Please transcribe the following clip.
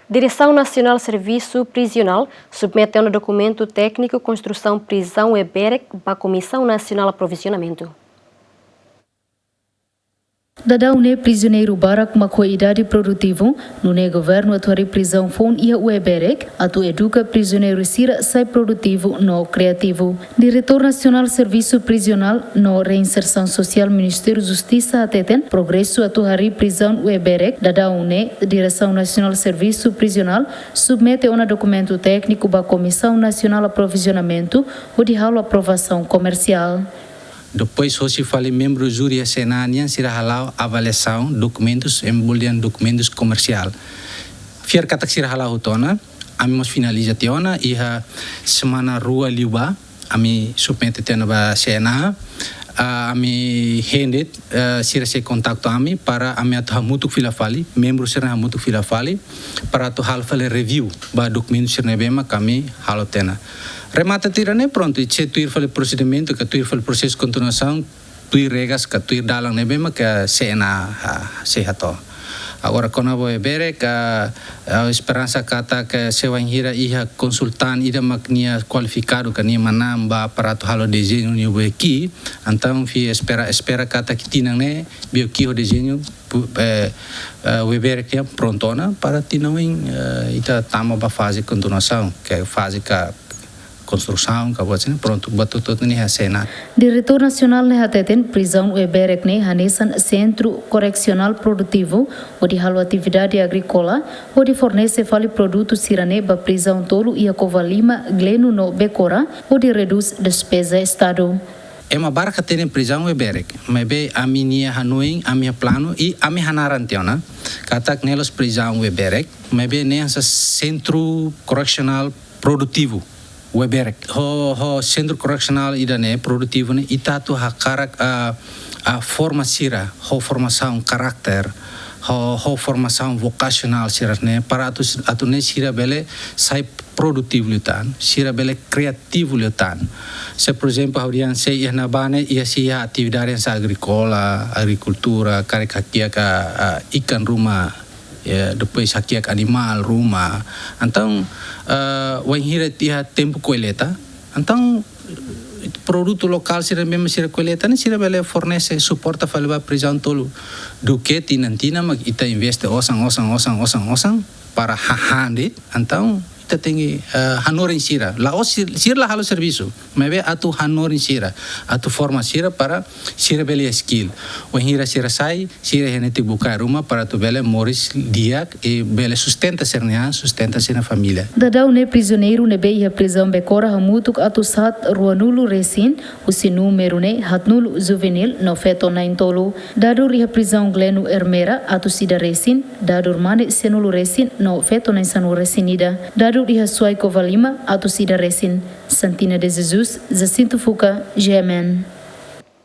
Direção Nacional Serviço Prisional submete um documento técnico construção prisão EBEREC para a Comissão Nacional de Aprovisionamento. Dada une prisioneiro barak mako idade produtivo, nune governo atuari prisão fon ia o EBEREC, atu educa prisioneiro sira sai produtivo no criativo. Diretor Nacional Serviço Prisional no Reinserção Social Ministério Justiça ateten progresso atuari prisão o EBEREC, dada une Direção Nacional Serviço Prisional submete um documento técnico para a Comissão Nacional de Aprovisionamento, o de halo aprovação comercial. Depois, se fala membro do júri senania, será halau avaliação documentos, embolian documentos comercial. Fiar kata será halau utona, amimos finaliza teona e a semana rua liuba, ami submete tena ba CNA, ami hendet será se contacto ami para ami atu hamutuk filafali, membro será hamutuk filafali para atu hal fale review ba documentos será bema kami halo tena. Remata tirane pronto, e se tuir fale procedimento, que tuir fale processo de continuação, tuir regas, que tuir dalang nebema, que cena se hato. Agora, quando eu vou ver, que a esperança que se vai ir a consultar, ir a máquina qualificado, que nem manamba para tu halo desenho ni o aqui, então espera que tinang ne bio que o desenho o ver que prontona para tinang ita tama ba fase de continuação, que é fase que construção, pronto, batu tudo nem a cena. Diretor Nacional nehateten prisão o EBEREC ne hanesan Centro Correccional Produtivo, onde halo atividade agrícola, onde fornece fali produtos sirane ba prisão tolo e a covalima gleno no becora, onde reduz despesa estado. É uma barca tem prisão o EBEREC, mas bem a minha hanoing, a minha plano e a minha narantiona, katak nelos prisão o EBEREC, mas bem nessa Centro Correccional Produtivo. O EBEREC, o Centro Correccional idane produtivo ne itatu hakarak a formação, a formação caráter, a formação vocacional sira ne para atu ne sira bele sai produtivo lutan, sira bele criativo lutan. Se por exemplo haurian se ia na bane ia sia atividades agrícola, agricultura, caricatia ka ikan rumah. Depois aqui animal, rumah. Então, o enhira tinha tempo colheita. Então, produto local se mesmo se colheita, nem se bele fornece suporta falava prisão tolo do que tinantina, mas ita investe osang para hahandi. Então, ita tem hanorin sira. La sira la halo serviço, mas be atu hanorin sira, atu forma sira para sira bele skill. O enhira sira sai, sira henete buka rumah para tu bele moris diak e bele sustenta sernia, sustenta sina família. Dadau ne prisioneiro ne be ia prisão becora hamutuk atu sat ruanulu resin, o sinúmero ne hatnulu juvenil no feto na intolo. Dadur ia prisão glenu ermera atu sida resin, dadur mane senulu resin no feto na insanu resinida. Dadur ia suai covalima atu sida resin. Santina de Jesus, Jacinto Fuca, GMN.